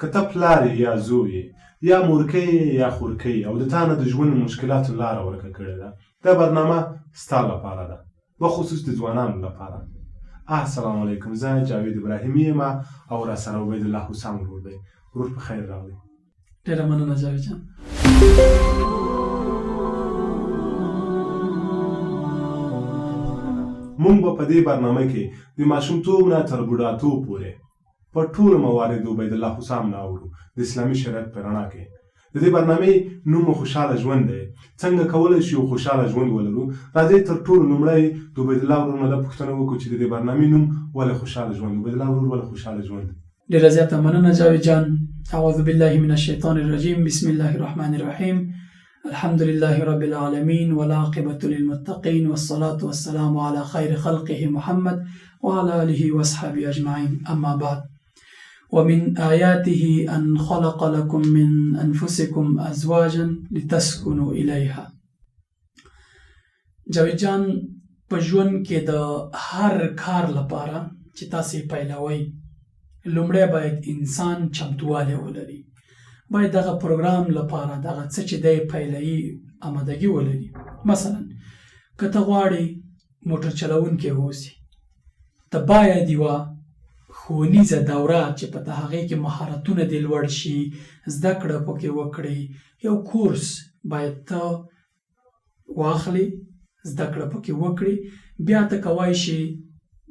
که ته پلار یا زوی یا مورکۍ یا خورکۍ او د تا نه د ژوند مشکلاتو لاره ورکه کړې ده، دا برنامه ستا لپاره ده، بخصوص د ځوانانو لپاره. السلام علیکم، زه جاوید ابراهیمي یم او راسره عبیدالله حسام ورور دی. ورور په خیر راغلی. ډېره مننه جاوید جان. مونږ به په دې برنامه کې د ماشومتوب نه تر بوډاتوب پورې په ټولو مواردو عبیدالله حسام نه اورو د اسلامي شریعت په رڼا کې. د دې برنامې نوم خوشحاله ژوند دی. څنګه کولی شو یو خوشحاله ژوند ولرو؟ راځئ تر ټولو لومړی د عبیدالله ورور نه دا پوښتنه وکړو چې د دې برنامې نوم ولې خوشحاله ژوند؟ عبیدالله ورور ولې خوشحاله ژوند؟ ډېره زیاته مننه جاوید جان. اعوذ بالله من الشیطان الرجیم، بسم الله الرحمن الرحیم، الحمد لله رب العالمين والعاقبة للمتقين والصلاة والسلام على خير خلقه محمد وعلى آله وصحبه أجمعين، أما بعد. ومن آياته أن خلق لكم من أنفسكم أزواجا لتسكنوا إليها. جاوید جان، په ژوند کې د هر کار لپاره چې تاسې پیلوئ، لومړی باید انسان چمتوالی ولري، باید دغه پروګرام لپاره دغه څه چې دی پیلوي آمادګي ولري. مثلا که ته غواړې موټر چلوونکی واوسې، ته باید یوه ښوونیزه دوره چې په هغې کې مهارتونه دې لوړ شي، زده کړه پکې وکړې، یو کورس باید ته واخلې، زده کړه پکې وکړې، بیا ته کولی شي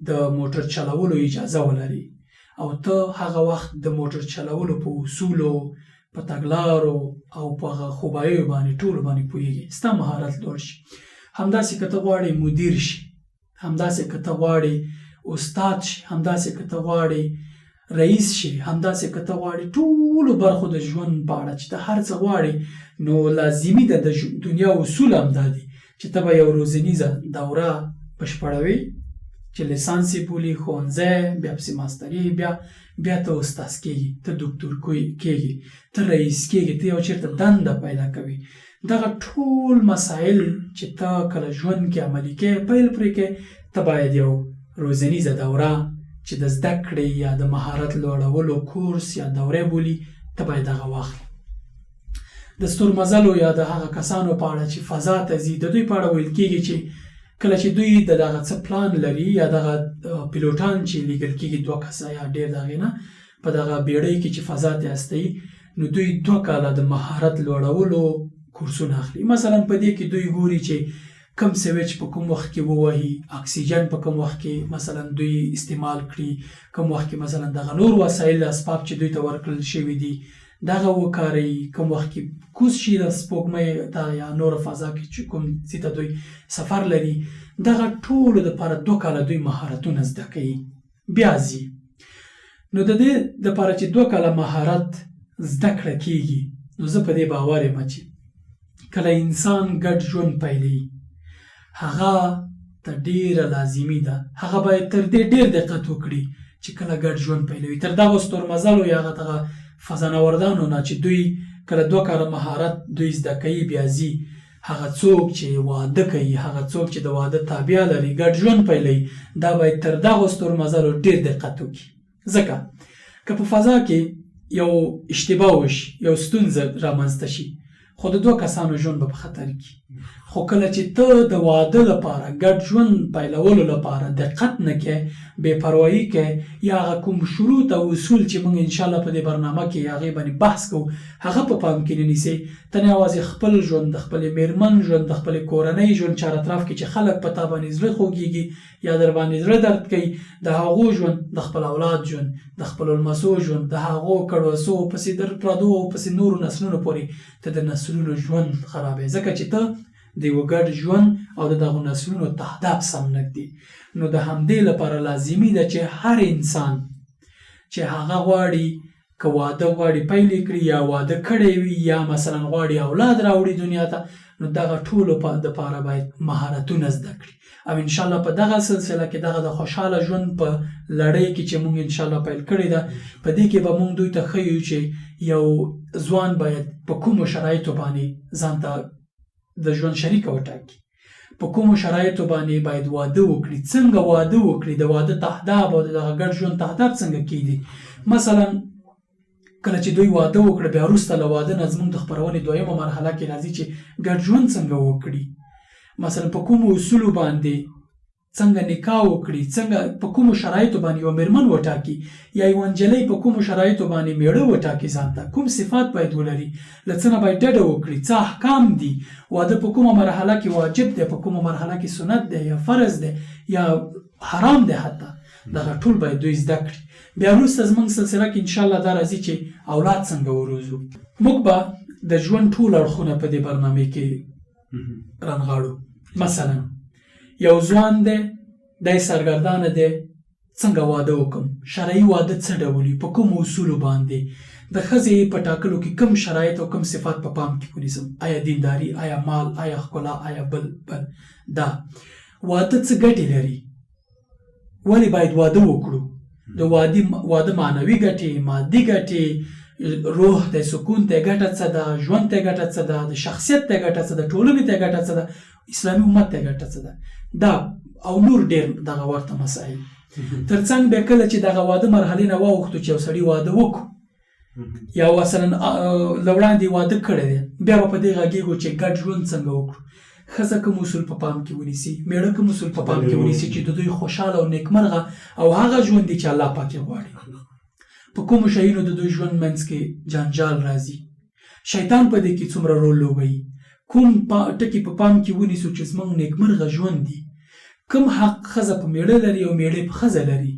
د موټر چلولو اجازه ولري او ته هغه وخت د موټر چلولو په اصولو، په تګلارو او په هغه خوباییو باندې ټولو باندې پوهېږي، ستا مهارت لوړ شي. همداسې که ته غواړې مدیر شي، همداسې که ته غواړې استاد شي، همداسې که ته غواړې رئیس شي، همداسې که ته غواړې ټولو برخو د ژوند په اړه چې ته هر څه غواړې، نو لازمي ده د دنیا اصول هم دا دي چې ته به یو روزنیزه دوره بشپړوې چې لیسانس یې بولي، ښوونځی، بیا پسې ماستري، بیا ته استاذ کېږي، ته دوکتور کېږي، ته رئیس کېږي، ته یو چېرته دنده پیدا کوي. دغه ټول مسایل چې ته کله ژوند کې عملي کوې، پیل پرې کوې، ته باید یو روزنیزه دوره چې د زده کړې یا د مهارت لوړولو کورس یا دوره بولي، ته باید دغه واخلې. د ستورمزلو یا د هغه کسانو په اړه چې فضا ته ځي، د دوی په اړه ویل کېږي چې کله چې دوی د دغه څه پلان لري یا دغه پیلوټان چې لیږل کېږي 2 کسه یا ډېر د هغې نه په دغه بیړۍ کې چې فضا ته استوي، نو دوی 2 کاله د مهارت لوړولو کورسونه اخلي. مثلا په دې کې دوی ګوري چې کم سویچ په کوم وخت کې ووهي، اکسیجن په کوم وخت کې مثلا دوی استعمال کړي، کوم وخت کې مثلا دغه نور وسایل اسباب چې دوی ته ورکړل شوي دي دغه وکاروي، کوم وخت کې کوز شي د سپوږمۍ ته یا نور فضا کې چې کوم ځای ته دوی سفر لري. دغه ټولو دپاره 2 کاله دوی مهارتونه زده کوي، بیا ځي. نو د دې دپاره چې 2 کاله مهارت زده کړه کېږي، نو زه په دې باور یم چې کله انسان ګډ ژوند پیلوي، هغه ته ډېره لازمي ده، هغه باید تر دې ډېر دقت وکړي چې کله ګډ ژوند پیلوي، تر دغه ستورمزلو یا دغه فضانوردانو نه چې دوی کله 2 کاله مهارت دوی زده کوي، بیا ځي. هغه څوک چې واده کوي، هغه څوک چې د واده تابع لري، ګډ ژوند پیلوي، دا باید تر دغو ستورمزلو ډېر دقت وکړي. ځکه که په فضا کې یو اشتباه وشي، یو ستونزه رامنځته شي، خو د 2 کسانو ژوند به په خطر کې. خو کله چې ته د واده لپاره، ګډ ژوند پیلولو لپاره دقت نه کوې، بې پروایي کوې، یا هغه کوم شروط او اصول چې موږ انشاءالله په دې برنامه کې هغې باندې بحث کوو، هغه په پام کې نه نیسې، ته نه یوازې خپل ژوند، د خپلې مېرمن ژوند، د خپلې کورنۍ ژوند، چار اطراف کې چې خلک په تا باندې زړه خوږېږي یا در باندې زړه درد کوي، د هغو ژوند، د خپل اولاد ژوند، د خپلو لمسو ژوند، د هغو کړوسو پسې در پردو او پسې نورو نسلونو پورې ته د نسلونو ژوند خرابوي، ځکه چې ته د یو ګډ ژوند او د دغو نسلونو تهداب سم نږدې. نو د همدې لپاره لازمي ده چې هر انسان چې هغه غواړي، که واده غواړي پیل کړي یا واده کړی وي یا مثلا غواړي اولاد راوړي دنیا ته، نو دغه ټولو دپاره باید مهارتونه زده کړي. او انشاءالله په دغه سلسله کې دغه د خوشحاله ژوند په لړۍ کې چې موږ انشاءالله پیل کړې ده، په دې کې به موږ دوی ته ښیو چې یو ځوان باید په کومو شرایطو باندې ځان ته د ژوند شریکه وټاکي، په کومو شرایطو باندې باید واده وکړي، څنګه واده وکړي، د واده تهداب او د دغه ګډ ژوند تهداب څنګه کیږي. مثلا کله چې دوی واده وکړه بیا وروسته له واده نه زموږ د خپرونې دویمه مرحله کې راځي چې ګډ ژوند څنګه وکړي، مثلا په کومو اصولو باندې څنګه نکاح وکړي، څنګه په کومو شرایطو باندې یوه مېرمن وټاکي یا یوه نجلۍ په کومو شرایطو باندې میړه وټاکي ځان ته، کوم صفات باید ولري، له څه نه باید ډډه وکړي، څه احکام دي، واده په کومه مرحله کې واجب دی، په کومه مرحله کې سنت دی یا فرض دی یا حرام دی، حتی دغه ټول باید دوی زده کړي. بیا وروسته زموږ سلسله کې انشاءالله دا راځي چې اولاد څنګه وروزو. موږ به د ژوند ټول اړخونه په دې برنامې کې رانغاړو. مثلا یو ځوان دی، دی سرګردانه دی، څنګه واده وکړم، شرعي واده څه ډول وي، په کوم اصولو باندې، د ښځې په ټاکلو کې کوم شرایط او کوم صفات په پام کې ونیسم، آیا دینداري، آیا مال، آیا ښکلا، آیا بل دا واده څه ګټې لري، ولې باید واده وکړو، د واده معنوي ګټې، مادي ګټې، روح ته سکون ته ګټه څه ده، ژوند ته ګټه څه ده، د شخصیت ته ګټه څه ده، ټولنې ته ګټه څه ده، اسلامي امت ته ګټه څه ده، دا او نور ډېر دغه ورته مسایل. ترڅنګ بیا کله چې دغه واده مرحلې نه واوښتو چې یو سړي واده وکړو یا مثلا له وړاندې واده کړی دی، بیا به په دې غږېږو چې ګډ ژوند څنګه وکړو، ښځه کوم اصول په پام کې ونیسي، میړه کوم اصول په پام کې ونیسي چې د دوی خوشحاله او نیکمرغه او هغه ژوند دی چې الله پاک یې غواړي. په کومو شیانو د دوی ژوند منځ کې جنجال راځي، شیطان په دې کې څومره رول لوبوي، کوم ټکي په پام کې ونیسو چې زموږ نیکمرغه ژوند دی، کوم حق ښځه په میړه لري او میړه په ښځه لري،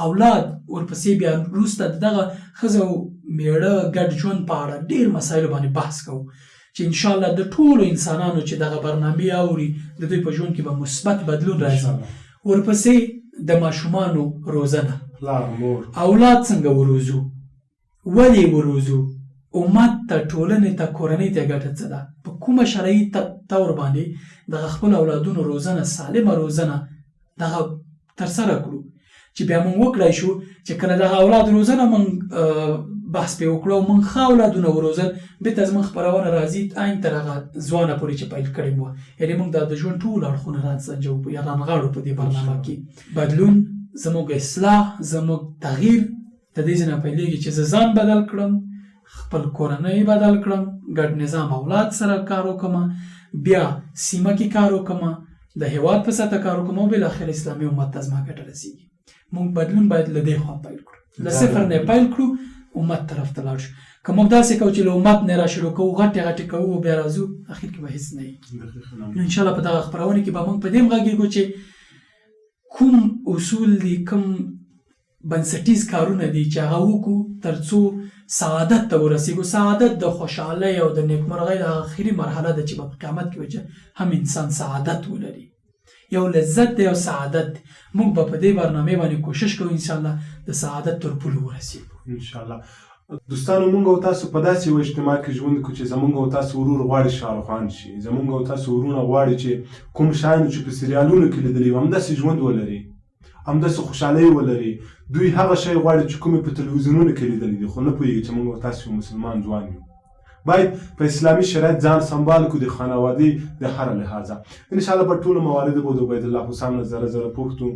اولاد، ورپسې بیا وروسته دغه ښځه او میړه ګډ ژوند په اړه ډېر مسایلو باندې بحث کوو چې انشاءالله د ټولو انسانانو چې دغه برنامې اوري د دوی په ژوند کې به مثبت بدلون راځي. ورپسې د ماشومانو روزنه، اولاد څنګه وروزو، ولې وروزو، امت ته، ټولنې ته، کورنۍ ته ګټه څه ده، په کومه شرعي طور باندې دغه خپل اولادونو روزنه، سالمه روزنه دغه ترسره کړو چې بیا موږ وکړای شو چې کله دغه اولاد روزنه موږ بحث پې وکړو او موږ ښه اولادونه وروزل، بېرته زموږ خپرونه راځي عین تر هغه ځوانه پورې چې پیل کړې وه، یعنې موږ د ژوند ټول اړخونه راسنجوو یا رانغاړو په دې برنامه کې. بدلون زموږ اصلاح، زموږ تغییر د دې ځای نه پیلېږي چې زه ځان بدل کړم، خپل کورنۍ بدل کړم، ګډ نظام اولاد سره کار وکړم، بیا سیمه کې کار وکړم، د هېواد په سطحه کار وکړم او بالاخره اسلامي امت ته زما ګټه رسېږي. موږ بدلون باید له دې خوا پیل کړو، له صفر نه پیل کړو، امت طرف ته لاړ شو. که موږ داسې کوو چې له امت نه را شروع کوو، غټې غټې کوو او بیا راځو، اخر کې به هېڅ نه وي. انشاءالله په دغه خپرونې کې به موږ په دې غږېږو چې کوم اصول دي، کوم بنسټیز کارونه دي چې هغه وکړو تر څو سعادت ته ورسېږو. سعادت د خوشحالۍ او د نیکمرغۍ د آخري مرحله ده چې په قیامت کې به هم انسان سعادت ولري، یو لذت دی او سعادت دی. موږ به په دې برنامې باندې کوشش کوو انشاءالله د سعادت تر پولو ورسېږو انشاءالله. دوستانو، موږ او تاسو په داسې یو اجتماع کې ژوند کوو چې زموږ او تاسو ورور غواړي شاهرخ خان شي، زموږ او تاسو ورونه غواړي چې کوم شیان چې په سریالونو کې لیدلي وي همداسې ژوند ولري، همداسې خوشحالۍ ولري. دوی هغه شی غواړي چې کومې په تلویزیونونو کې لیدلي دي، خو نه پوهېږي چې موږ او تاسو مسلمان ځوان یو. باید په اسلامي شریعت ځان سنبال کړو د خانوادې د هر لحاظه. انشاءالله په ټولو مواردو به د عبیدالله حسام نه زره زره پوښتو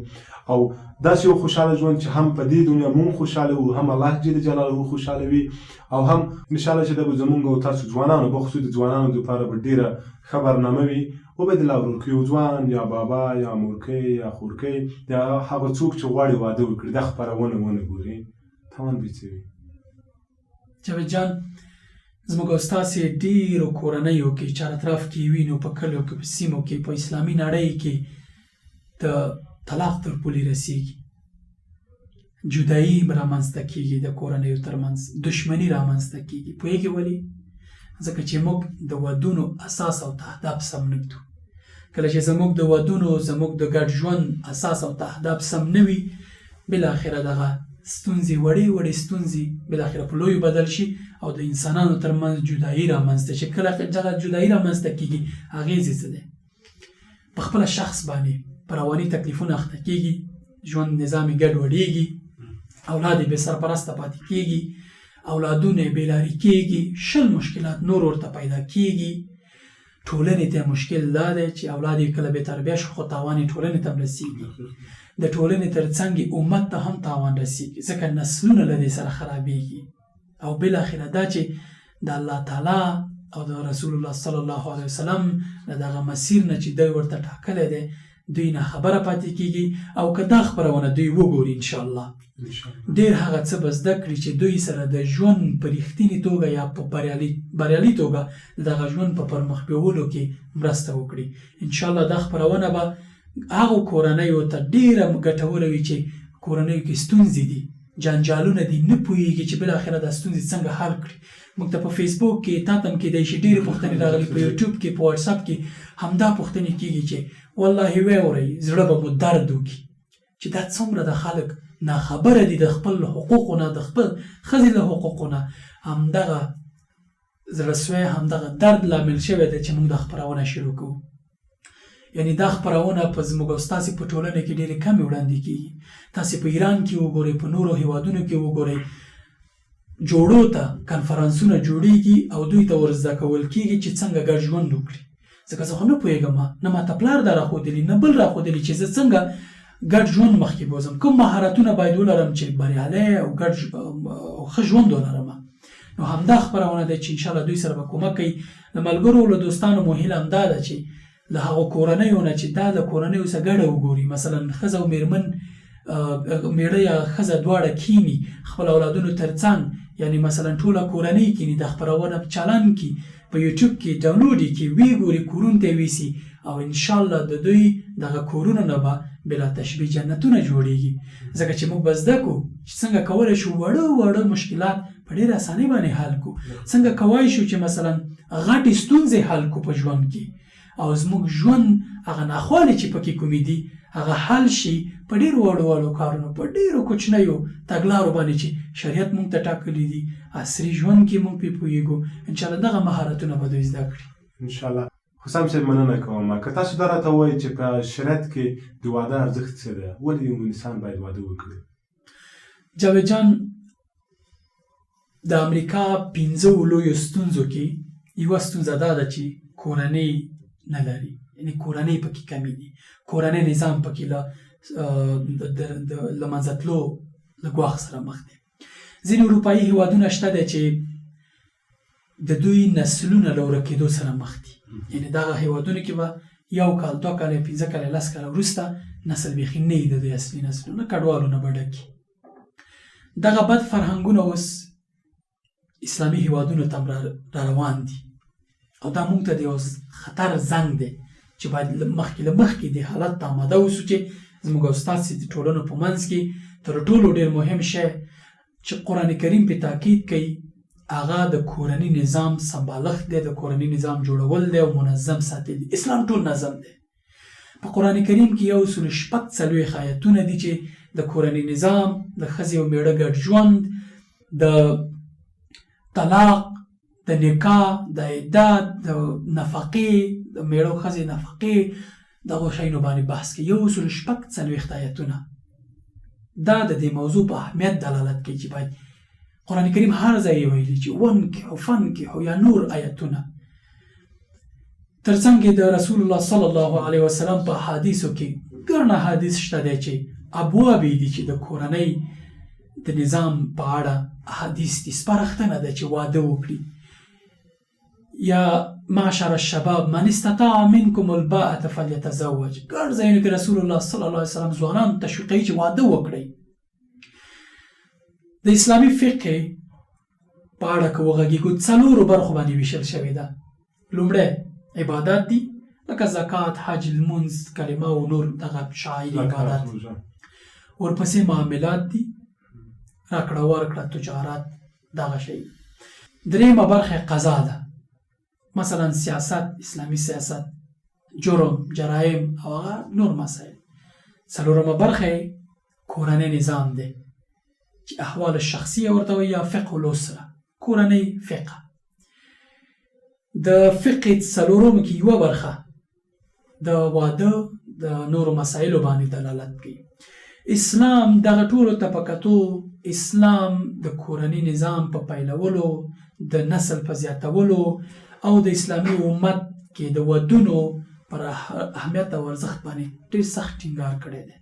او داسې یو خوشحاله ژوند چې هم په دې دنیا مونږ خوشحاله وو، هم الله جل جلاله خوشحاله وي، او هم انشاءالله چې د زمونږ او تاسو ځوانانو بخصوص د ځوانانو لپاره به ډېره ښه برنامه وي. عبیدالله ورورکۍ یو ځوان یا بابا یا مورکۍ یا خورکۍ یا هغه څوک چې غواړي واده وکړي دا خپرونه ونه ګوري، توان به څه وي. جاوید جان، زموږ او ستاسې ډېرو کورنیو کې چار اطراف کې وینو، په کلیو کې، په سیمو کې، په اسلامي نړۍ کې د طلاق تر پولې رسېږي، جدایي رامنځته کېږي، د کورنیو ترمنځ دښمني رامنځته کېږي. پوهېږي ولې؟ ځکه چې موږ د ودونو اساس او تهداب سم نه ږدو. کله چې زموږ د ودونو، زموږ د ګډ ژوند اساس او تهداب سم نه وي، بالاخره دغه ستونزې، وړې وړې ستونزې بالاخره په لویو بدل شي او د انسانانو ترمنځ جدایي رامنځته شي. کله دغه جدایي رامنځته کېږي، اغېزې څه دی؟ په خپله شخص باندې په رواني تکلیفونه اخته کېږي، ژوند نظام یې ګډوډېږي، اولاد یې بې سرپرسته پاتې کېږي، اولادونه یې بېلارې کېږي، شل مشکلات نور ورته پیدا کېږي. ټولنې ته مشکل دا دی چې اولاد یې کله بې تربیه شو خو تاوان یې ټولنې ته هم رسېږي، د ټولنې تر څنګ امت ته هم تاوان رسېږي، ځکه نسلونه له دې سره خرابېږي او بالاخره دا چې د الله تعالی او د رسول الله صلی الله علیه وسلم دغه مسیر نه چې دوی ورته ټاکلی دی دوی نه خبره پاتې کیږي او که دا خپرونه دوی وګوري انشاءالله ډېر هغه څه به زده کړي چې دوی سره د ژوند په رښتینې توګه یا په بریالي توګه دغه ژوند په پرمخ بیولو کې مرسته وکړي انشاءالله دا خپرونه به هغو کورنیو ته ډېره ګټوره وي چې کورنیو کې ستونزې دي جنجالونه دي نه پوهېږي چې بالاخره دا ستونزې څنګه حل کړي موږ ته په فیسبوک کې تا ته هم کېدای شي ډېرې پوښتنې راغلي په یوټیوب کې په واتساپ کې همدا پوښتنې کېږي چې والله ویې اورئ زړه به مو درد وکړي چې دا څومره د خلک ناخبره دي د خپل حقوقو نه د خپل ښځې له حقوقو نه همدغه زړهسوی همدغه درد لامل شوی دی چې موږ دا خپرونه شروع کوو یعنی دا خپرونه په زموږ او ستاسې په ټولنه کې ډېرې کمې وړاندې کېږي تاسې په ایران کې وګورئ په نورو هیوادونو کې وګورئ جوړو ته کنفرانسونه جوړیږي او دوی ته ورزده کول کېږي چې څنګه ګډ ژوند وکړي ځکه زه خو نه پوهېږم نه ماته پلار دا راښودلي نه بل راښودلي چې زه څنګه ګډ ژوند مخکې بوځم کوم مهارتونه باید ولرم چې بریالی او ښه ژوند ولرم نو همدا خپرونه ده چې انشاءالله دوی سره به کومک کوي د ملګرو له دوستانو مو هیله همدا ده چې له هغو کورنیو نه چې دا د کورنیو څخه ګډه وګوري مثلا ښځه او میرمن میړه یا ښځه دواړه کینی خپل اولادونو ترڅنګ یعنی مثلا ټوله کورنۍ کینی د خپرونه چالان کی په یوټیوب کې ډاونلوډ کی وی ګوري کورون ته ویسي او ان شاء الله د دوی دغه کورونه نه به بلا تشبیه جنتونه جوړیږي ځکه چې موږ بزده کو چې څنګه کولای شو وړه مشکلات په ډېر اسانۍ باندې حل کو څنګه کوای شو چې مثلا غټې ستونزې حل کو په ژوند کې او زموږ ژوند هغه ناخوالې چې پکې کومې دي هغه حل شي په ډېرو وړو کارونو په ډېرو کوچنیو تګلارو باندې چې شریعت موږ ته ټاکلي دي عصري ژوند کې موږ پرې پوهېږو انشاءالله دغه مهارتونه به دوی زده کړي انشاءالله حسام صاحب مننه کوم که تاسو دا راته ووایئ چې په شریعت کې د واده ارزښت څه دی ولې یو انسان باید واده وکړي جاوید جان د امریکا 15 لویو ستونزو کې یوه ستونزه دا ده چې کورنۍ نه لري یعنی کورنۍ پکې کمی دي کورنۍ نظام پکې له منځه تلو له ګواښ سره مخ دی ځینې اروپایي هیوادونه شته دی چې د دوی نسلونه له ورکېدو سره مخ دي یعنی دغه هیوادونو کې به 1 کال 2 کال 15 کال 10 کال وروسته نسل بیخي نه وي د دوی اصلي نسلونه کډوالو نه به ډکي دغه بد فرهنګونه اوس اسلامي هیوادونو ته را روان دي او دا موږ ته د یو خطر زنګ دی چې باید مخکې د حالت ته آماده اوسو چې زموږ او ستاسې د ټولنو په منځ کې تر ټولو ډېر مهم شی چې قرآن کریم پې تاکید کوي هغه د کورني نظام سمبالښت دی د کورني نظام جوړول دی او منظم ساتل دی اسلام ټول نظم دی په قرآن کریم کې 140 آیتونه دي چې د کورني نظام د ښځې او میړه ګډ ژوند د طلاق د نکاح د عدت د نفقې د میړه او ښځې نفقې دغو شیانو باندې بحث کوي 140 آیتونه دا د دې موضوع په اهمیت دلالت کوي چې باید قرآن کریم هر ځای یې ویلي چې وانکحوا فانکحوا یا نور آیتونه ترڅنګ د رسول الله صلی الله علیه وسلم په حدیثو کې ګڼ حدیث شته دی چې ابواب دي چې د کورنۍ د نظام په اړه حدیث دي سپارښتنه ده چې واده وکړي یا معشر الشباب من استطاع منکم الباءة فلیتزوج ګڼ ځایونو کې رسول الله صلی الله علیه وسلم ځوانانو تشویقوي چې واده وکړئ د اسلامي فقه په اړه که وغږیږو 4 برخو باندې ویشل شوې ده لومړی عبادات دي لکه زکات حج لمونځ کلمه او نور دغه شعائر عبادات ورپسې معاملات دي راکړه ورکړه تجارت دغه شی درېیمه برخه قضا ده مثلا سیاست اسلامی سیاست جرم جرایم او هغه نور مسائل څلورمه برخه کورنۍ نظام دی چې احوال شخصیه ورته وایي یا فقه الاسره کورنۍ فقه د فقه څلورم کې یوه برخه د واده د نورو مسایلو باندې دلالت کوي اسلام دغه ټولو ته په کتو اسلام د کورنۍ نظام په پیلولو د نسل په زیاتولو او د اسلامي امت کې د ودونو پر اهمیت او ارزښت باندې ډېر سخت ټینګار کړی دی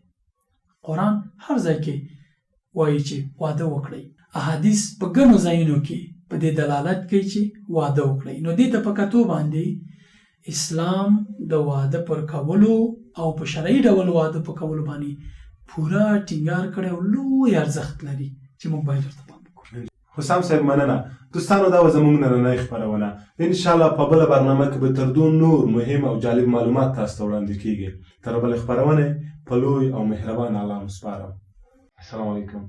قرآن هر ځای کې وایي چې واده وکړئ احادیث په ګڼو ځایونو کې په دې دلالت کوي چې واده وکړئ. نو دې ته په کتو باندې اسلام د واده پر کولو او په شرعي ډول واده په کولو باندې پوره ټینګار کړی او لوی ارزښت لري چې موږ باید ورته پام وکړو. حسام صاحب مننه. دوستانو دا و زموږ نننۍ خپرونه. انشاءالله په بله برنامه کې به تر دو نور مهم او جالب معلومات تاسو ته وړاندې کیږي. تر بلې خپرونې په لوی او مهربان الله سپارم. السلام علیکم.